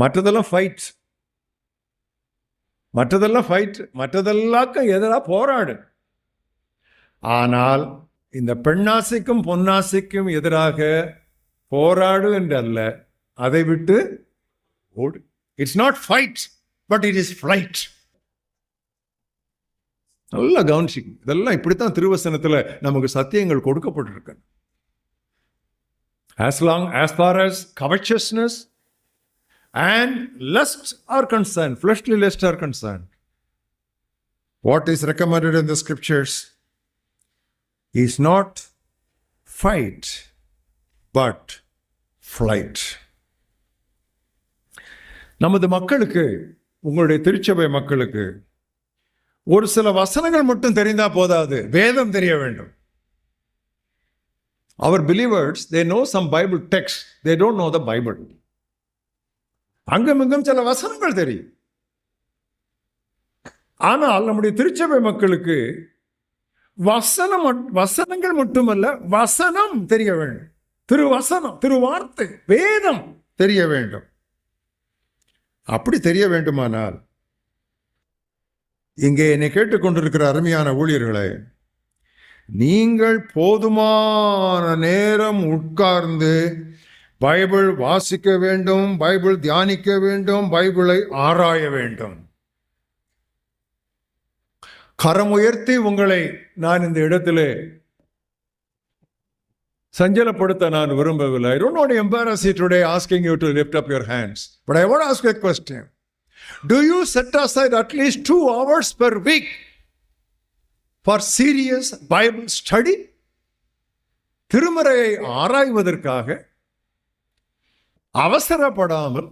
Speaker 1: மற்றதெல்லாம் ஃபைட், மற்றதெல்லாம் எதிராக போராடு. ஆனால் இந்த பெண்ணாசைக்கும் பொன்னாசைக்கும் எதிராக போராடு என்றல்ல, அதை விட்டு ஓடு. It's not fight, but it is flight. நல்லா கவனிச்சிங்க. இதெல்லாம் இப்படித்தான் திருவசனத்துல நமக்கு சத்தியங்கள் கொடுக்கப்பட்டிருக்கு. as far as covetousness and lust are concerned, fleshly lust are concerned, what is recommended in the scriptures is not fight but flight. நமது மக்களுக்கு உங்களுடைய திருச்சபை மக்களுக்கு ஒரு சில வசனங்கள் மட்டும் தெரிந்தா போதாது, வேதம் தெரிய வேண்டும். Our believers, they know some Bible text, they don't know the Bible. அங்கமிங்கும் சில வசனங்கள் தெரியும். ஆனால் நம்முடைய திருச்சபை மக்களுக்கு வசனங்கள் மட்டுமல்ல, வசனம் தெரிய வேண்டும். திருவசனம், திருவார்த்தை, வேதம் தெரிய வேண்டும். அப்படி தெரிய வேண்டுமானால் இங்கே என்னை கேட்டுக்கொண்டிருக்கிற அருமையான ஊழியர்களே, நீங்கள் போதுமான நேரம் உட்கார்ந்து பைபிள் வாசிக்க வேண்டும், பைபிள் தியானிக்க வேண்டும், பைபிளை ஆராய வேண்டும். கரம் உயர்த்தி உங்களை நான் இந்த இடத்திலே சஞ்சலப்படுத்த நான் விரும்பவில்லை. I don't want to embarrass you today asking you to lift up your hands. But I want to ask you a question. Do you set aside at least 2 hours per week for serious Bible study? திருமறையை ஆராய்வதற்காக அவசரப்படாமல்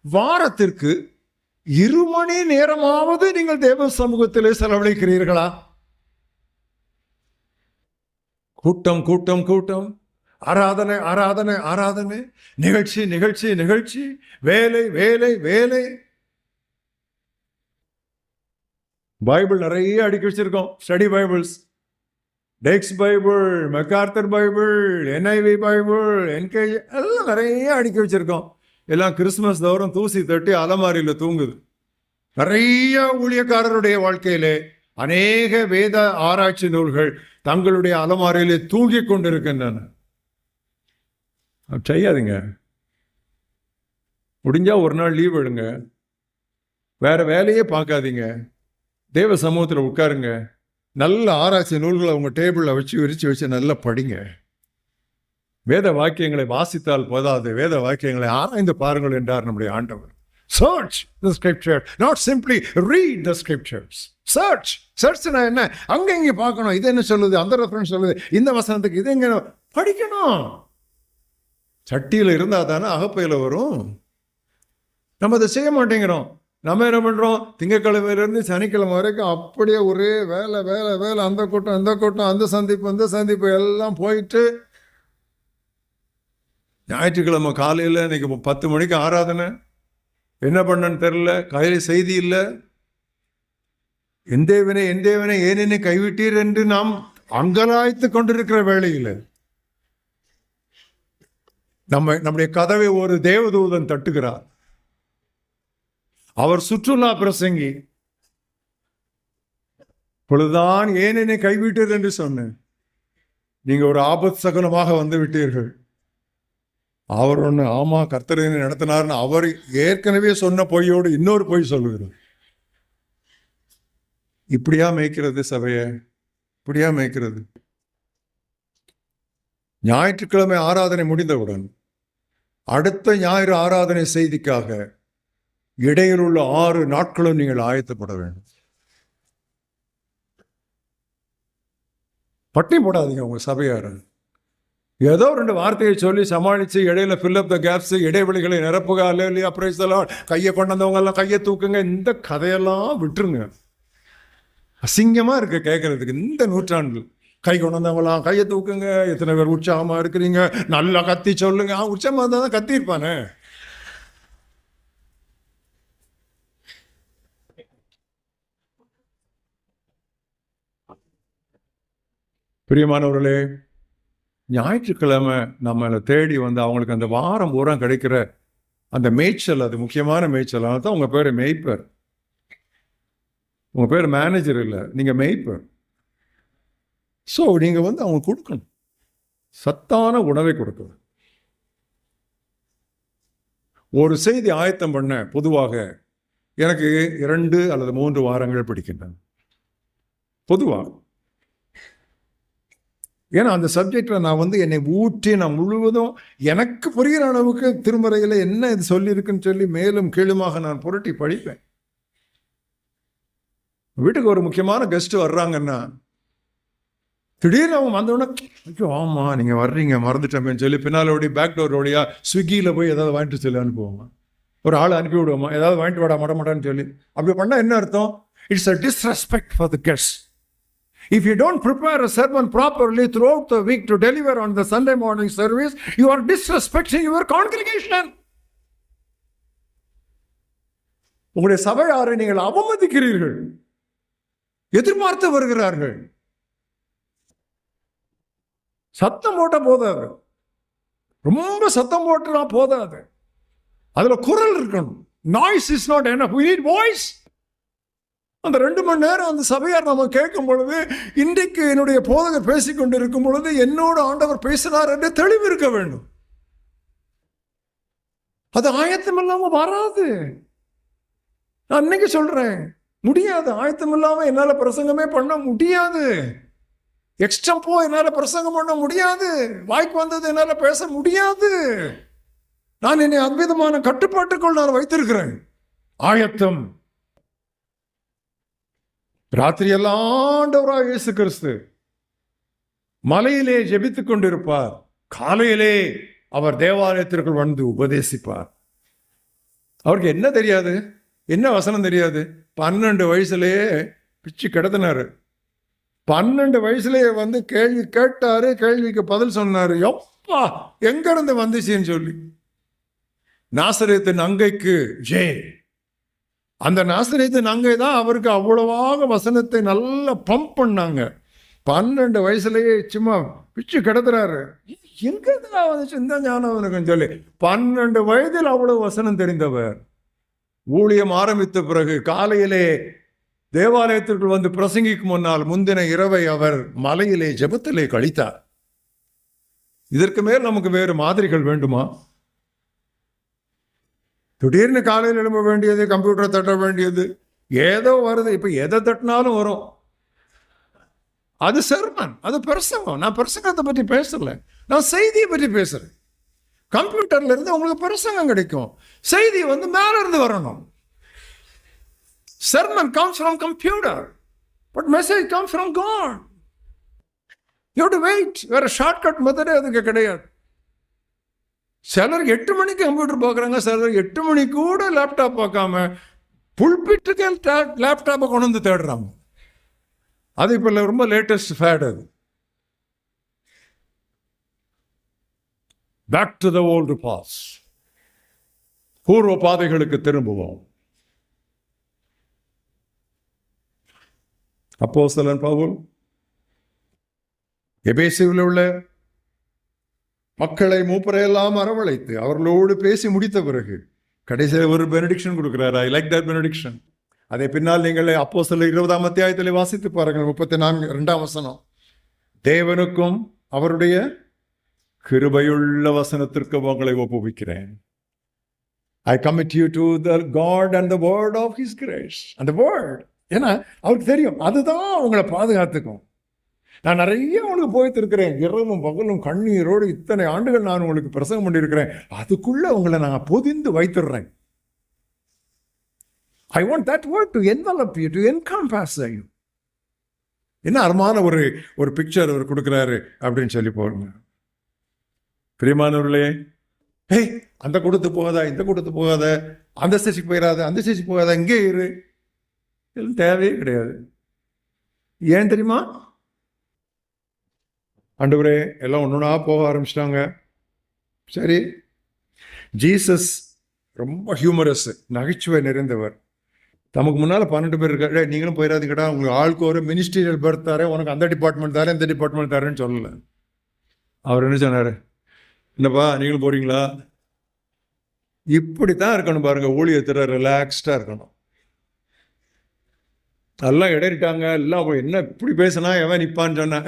Speaker 1: வாரத்திற்கு 2 மணி நேரமாவது நீங்கள் தேவ சமூகத்திலே செலவழிக்கிறீர்களா? கூட்டம் கூட்டம் கூட்டம், ஆராதனை ஆராதனை ஆராதனை, நிகழ்ச்சி நிகழ்ச்சி நிகழ்ச்சி, வேலை வேலை வேலை. பைபிள் நிறைய அடுக்கி வச்சிருக்கோம். Study Bibles, Dake's Bible, MacArthur Bible, NIV Bible, NKJ எல்லாம் நிறைய அடுக்கி வச்சிருக்கோம். எல்லாம் கிறிஸ்துமஸ் தோறும் தூசி தட்டி அலமாரியில் தூங்குது. நிறைய ஊழியக்காரருடைய வாழ்க்கையிலே அநேக வேத ஆராய்ச்சி நூல்கள் தங்களுடைய அலமாரியிலே தூங்கி கொண்டிருக்கின்றன. செய்யாதீங்க. முடிஞ்சா ஒரு நாள் லீவ் எடுங்க, வேற வேலையே பார்க்காதீங்க, தேவ சமூகத்தில் உட்காருங்க, நல்ல ஆராய்ச்சி நூல்களை உங்க டேபிளில் வச்சு விரிச்சு வச்சு நல்லா படிங்க. வேத வாக்கியங்களை வாசித்தால் போதாது, வேத வாக்கியங்களை ஆராய்ந்து பாருங்கள் என்றார் நம்முடைய ஆண்டவர். Search the scripture, not simply read the scriptures. Search. Searchனா என்ன? அங்க இங்க பார்க்கணும். இது என்ன சொல்லுது, அந்த ரெஃபரன்ஸ் சொல்லுது, இந்த வசனத்துக்கு இது எங்க படிக்கணும். சட்டியில் இருந்தா தானே அகப்பையில் வரும். நம்ம அதை செய்ய மாட்டேங்கிறோம். நம்ம என்ன பண்றோம், திங்கக்கிழமையிலிருந்து சனிக்கிழமை வரைக்கும் அப்படியே ஒரே வேலை வேலை வேலை, அந்த கூட்டம் இந்த கூட்டம், அந்த சந்திப்பு இந்த சந்திப்பு எல்லாம் போயிட்டு ஞாயிற்றுக்கிழமை காலையில் இன்னைக்கு 10 மணிக்கு ஆராதனை, என்ன பண்ணன்னு தெரியல, கையில் செய்தி இல்லை. எந்தேவனே எந்தேவனே ஏன் என்னை கைவிட்டீர் என்று நாம் அங்கலாய்த்து கொண்டிருக்கிற வேளையில் நம்முடைய கதவை ஒரு தேவதூதன் தட்டுகிறார். அவர் சுற்றுலா பிரசங்கி. பொழுதுதான் ஏன் என்னை கைவிட்டீர் என்று சொன்னேன். நீங்க ஒரு ஆபத் சகுனமாக வந்து விட்டீர்கள். அவர் ஒன்று, ஆமா கர்த்தர் நடத்தினார்னு அவர் ஏற்கனவே சொன்ன பொய்யோடு இன்னொரு பொய் சொல்லுகிறார். இப்படியா மேய்க்கிறது சபைய? இப்படியா மேய்க்கிறது? ஞாயிற்றுக்கிழமை ஆராதனை முடிந்தவுடன் அடுத்த ஞாயிறு ஆராதனை செய்திக்காக இடையில் உள்ள 6 நாட்களும் நீங்கள் ஆயத்தப்பட வேண்டும். பட்டி போடாதீங்க உங்க சபையார. ஏதோ 2 வார்த்தையை சொல்லி சமாளித்து இடையில ஃபில் அப் த கேப்ஸ், இடைவெளிகளை நிரப்புக, அல்லையா பிரைஸ் தி லார்ட், கையை கொண்டவங்க எல்லாம் கையை தூக்குங்க. இந்த கதையெல்லாம் விட்டுருங்க. அசிங்கமா இருக்கு கேட்கறதுக்கு. இந்த நூற்றாண்டு கை கொண்டு வந்தவங்களாம் கையை தூக்குங்க, எத்தனை பேர் உற்சாகமா இருக்கிறீங்க, நல்லா கத்தி சொல்லுங்க. உற்சாகமா இருந்தா தான் கத்தி இருப்பானே. பிரியமானவர்களே, ஞாயிற்றுக்கிழமை நம்மளை தேடி வந்து அவங்களுக்கு அந்த வாரம் பூரா கிடைக்கிற அந்த மேய்ச்சல், அது முக்கியமான மேய்ச்சல். தான் உங்க பேர் மேய்ப்பர். உங்க பேர் மேனேஜர் இல்லை, நீங்க மேய்ப்பர். ஸோ நீங்க வந்து அவங்க கொடுக்கணும், சத்தான உணவை கொடுக்கணும். ஒரு செய்தி ஆயத்தம் பண்ண பொதுவாக எனக்கு 2 அல்லது 3 வாரங்கள் பிடிக்கின்றன பொதுவாக. ஏன்னா அந்த சப்ஜெக்ட்ல நான் வந்து என்னை ஊற்றி நான் முழுவதும் எனக்கு புரிகிற அளவுக்கு திருமறையில் என்ன இது சொல்லியிருக்குன்னு சொல்லி மேலும் கீழுமாக நான் புரட்டி படிப்பேன். வீட்டுக்கு ஒரு முக்கியமான கெஸ்ட் வர்றாங்கன்னா திடீர்னு அவங்க வந்தோடனே, ஐயோ ஆமா நீங்க வர்றீங்க மறந்துட்டோமேன்னு சொல்லி பின்னாலோடைய பேக் டோர் வழியா ஸ்விக்கியில் போய் ஏதாவது வாங்கிட்டு சொல்லி அனுப்புவாங்க. ஒரு ஆள் அனுப்பி விடுவோமா, ஏதாவது வாங்கிட்டு வாடா மாட்டான்னு சொல்லி. அப்படி பண்ணால் என்ன அர்த்தம்? It's a disrespect for the guest. If you don't prepare a sermon properly throughout the week to deliver on the Sunday morning service, you are disrespecting your congregation. உங்களுடைய சபையாரை நீங்கள் அவமதிக்கிறீர்கள். எதிர்பார்த்து வருகிறார்கள். சத்தம் போட்ட போதாது, ரொம்ப சத்தம் போட்டலாம் போதாது, அதுல குரல் இருக்கணும். Noise is not enough, we need voice. அந்த 2 மணி நேரம் அந்த சபையார் நம்ம கேட்கும் பொழுது, இன்றைக்கு என்னுடைய போதகர் பேசிக்கொண்டு இருக்கும் பொழுது என்னோட ஆண்டவர் பேசினார் என்று தெளிவு இருக்க வேண்டும். அது ஆயத்தம் இல்லாம வராது. நான் இன்னைக்கு சொல்றேன், முடியாது. ஆயத்தம் இல்லாம என்னால பிரசங்கமே பண்ண முடியாது. எக்ஸ்டம்போ என்னால பிரசங்கம் பண்ண முடியாது. வாய்க்கு வந்தது என்னால பேச முடியாது. நான் என்னை அற்புதமான கட்டுப்பாட்டுக்குள் நான் வைத்திருக்கிறேன். ஆயத்தம். ராத்திரி எல்லாம் ஆண்டவராகிய இயேசு கிறிஸ்து மலையிலே ஜெபித்துக் கொண்டிருப்பார். காலையிலே அவர் தேவாலயத்திற்குள் வந்து உபதேசிப்பார். அவருக்கு என்ன தெரியாது? என்ன வசனம் தெரியாது? 12 வயசுலேயே பிச்சு கிடத்தினாரு. 12 வயசுலேயே வந்து கேள்வி கேட்டாரு. கேள்விக்கு பதில் சொன்னாரு. எப்பா எங்க இருந்து வந்துச்சுன்னு சொல்லி. நாசரேத்து நங்கைக்கு ஜெய். அந்த நாசரேத்து நங்கை தான் அவருக்கு அவ்வளவாக வசனத்தை நல்லா பம்ப் பண்ணாங்க. 12 வயசுலேயே சும்மா பிச்சு கிடத்துறாரு. எங்கதான் வந்துச்சு இந்த ஞானம் அவனுக்குன்னு சொல்லி. 12 வயதில் அவ்வளவு வசனம் தெரிந்தவர். ஊழியம் ஆரம்பித்த பிறகு காலையிலே தேவாலயத்திற்குள் வந்து பிரசங்கிக்கு முன்னால் முந்தின இரவை அவர் மலையிலே ஜெபத்திலே கழித்தார். இதற்கு மேல் நமக்கு வேறு மாதிரிகள் வேண்டுமா? திடீர்னு காலையில் எழும்ப வேண்டியது, கம்ப்யூட்டரை தட்ட வேண்டியது, ஏதோ வருது. இப்ப எதை தட்டினாலும் வரும். அது சர்மன், அது பிரசங்கம். நான் பிரசங்கத்தை பற்றி பேசல, நான் செய்தியை பற்றி பேசுறேன். கம்ப்யூட்டர்ல இருந்து உங்களுக்கு பிரசங்கம் கிடைக்கும். செய்தி வந்து மேல இருந்து வரணும். Sermon comes from computer, but message comes from God. You have to wait. வேற ஷார்ட்கட் மெத்தடே அதுக்கு கிடையாது. சிலர் 8 மணிக்கு கம்ப்யூட்டர் பார்க்குறாங்க, சிலர் 8 மணிக்கு கூட லேப்டாப் பார்க்காம புல்பிட்டுக்கு லேப்டாப்பை கொண்டு வந்து தேடுறாங்க. அது இப்போ ரொம்ப லேட்டஸ்ட் ஃபேட். அது back to the old paths. பூர்வ பாதைகளுக்கு திரும்புவோம். அப்போஸ்தலன் பவுல் எபேசுவில் உள்ள மக்களை மூப்பரையெல்லாம் அரவழைத்து அவர்களோடு பேசி முடித்த பிறகு கடைசியில் ஒரு பெனடிக்ஷன் கொடுக்கிறார். I like that benediction. அதை பின்னால் நீங்கள் அப்போஸ்தலர் 20ஆம் அத்தியாயத்தில் வாசித்து பாருங்கள். 34 வசனம். தேவனுக்கும் அவருடைய கிருபையுள்ள வசனத்திற்கு உங்களை ஒப்புவிக்கிறேன். I commit you to the God and the word of his grace. And the word, ஏன்னா அவருக்கு தெரியும் அதுதான் உங்களை பாதுகாத்துக்கும். நான் நிறைய உங்களுக்கு போயிட்டு இருக்கிறேன், இரவும் பகலும் கண்ணீரோடு இத்தனை ஆண்டுகள் நான் உங்களுக்கு பிரசங்கம் பண்ணியிருக்கிறேன். அதுக்குள்ள உங்களை நான் பொதிந்து வைத்துடுறேன். I want that word to envelop you, to encompass you. என்ன அருமான ஒரு பிக்சர் அவர் கொடுக்குறாரு அப்படின்னு சொல்லி போடுங்க. பிரியமானவர்களே, ஏய் அந்த கூட்டத்து போகாதா, இந்த கூட்டத்து போகாத, அந்த ஸ்டேஜுக்கு போயிடாத, அந்த ஸ்டேஜுக்கு போகாத, இங்கே இரு, இதெல்லாம் தேவையே கிடையாது. ஏன் தெரியுமா? ஆண்டவரே எல்லாம் ஒன்றுனா போக ஆரம்பிச்சிட்டாங்க. சரி, ஜீசஸ் ரொம்ப ஹியூமரஸ், நகைச்சுவை நிறைந்தவர். தமக்கு முன்னால் 12 பேர் இருக்காரு. நீங்களும் போயிடாதீங்கடா, உங்களுக்கு ஆளுக்கு ஒரு மினிஸ்ட்ரியல் பர்த் தரேன், உனக்கு அந்த டிபார்ட்மெண்ட் தரேன், இந்த டிபார்ட்மெண்ட் தரேன்னு சொல்லலை. அவர் என்ன சொன்னார்? என்னப்பா நீங்களும் போறீங்களா? இப்படித்தான் இருக்கணும் பாருங்க. ஊழியத்தில் ரிலாக்ஸ்டாக இருக்கணும். எல்லாம் இடறிட்டாங்க. எல்லாம் என்ன இப்படி பேசினா எவன் நிற்பான்னு சொன்னா,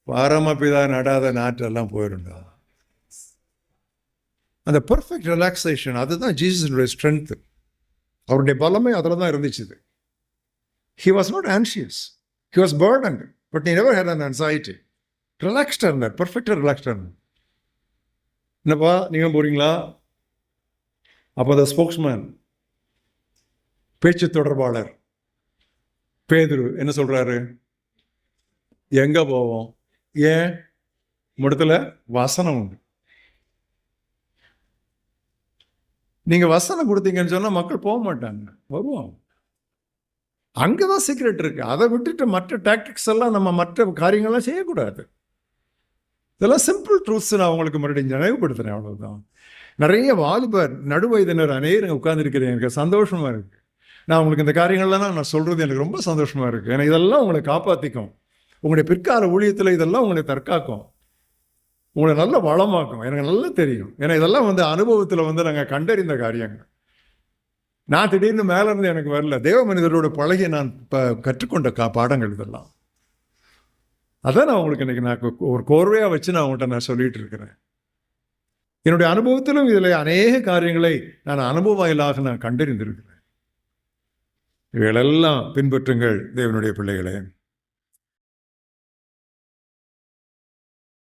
Speaker 1: பரமபிதா நடாத நாட்டெல்லாம் போயிருந்தா. அந்த பர்ஃபெக்ட் ரிலாக்ஸேஷன், அதுதான் ஜீசஸுடைய ஸ்ட்ரென்த். அவருடைய பலமே அதில் தான் இருந்துச்சு. He was not anxious. He was burdened, but he never had an anxiety. ரிலாக்ஸ்டாக இருந்தார், பர்ஃபெக்டாக ரிலாக்ஸ்டாக இருந்தார். என்னப்பா நீங்கள் போறீங்களா? அப்போ அந்த ஸ்போக்ஸ்மேன், பேச்சு தொடர்பாளர் பேதுரு என்ன சொல்றாரு? எங்க போவோம்? ஏன்? முடத்துல வசனம் உண்டு. நீங்கள் வசனம் கொடுத்தீங்கன்னு சொன்னால் மக்கள் போக மாட்டாங்க, வருவோம். அங்கே தான் சீக்ரெட் இருக்குது. அதை விட்டுட்டு மற்ற டாக்டிக்ஸ் எல்லாம் நம்ம மற்ற காரியங்கள்லாம் செய்யக்கூடாது. இதெல்லாம் சிம்பிள் ட்ரூத்ஸ் நான் உங்களுக்கு மறுபடியும் நினைவுபடுத்துகிறேன், அவ்வளோதான். நிறைய வாலிபர் நடுவயதினர் அநேகம் உட்கார்ந்துருக்கிறேன், எனக்கு சந்தோஷமாக இருக்குது. நான் உங்களுக்கு இந்த காரியங்கள்லாம் நான் சொல்கிறது எனக்கு ரொம்ப சந்தோஷமாக இருக்குது. ஏன்னா இதெல்லாம் உங்களை காப்பாற்றிக்கும். உங்களுடைய பிற்கால ஊழியத்தில் இதெல்லாம் உங்களை தற்காக்கும், உங்களை நல்ல வளமாக்கும். எனக்கு நல்லா தெரியும். ஏன்னா இதெல்லாம் அனுபவத்தில் நாங்கள் கண்டறிந்த காரியங்கள். நான் திடீர்னு மேலே இருந்து எனக்கு வரல, தேவ மனிதரோட பழகி நான் இப்போ கற்றுக்கொண்ட பாடங்கள் இதெல்லாம். அதான் நான் உங்களுக்கு இன்னைக்கு நான் ஒரு கோர்வையாக வச்சு நான் உங்கள்கிட்ட நான் சொல்லிட்டு இருக்கிறேன். என்னுடைய அனுபவத்திலும் இதில் அநேக காரியங்களை நான் அனுபவ வாயிலாக நான் கண்டறிந்திருக்கிறேன். இவைகளெல்லாம் பின்பற்றுங்கள் தேவனுடைய பிள்ளைகளே.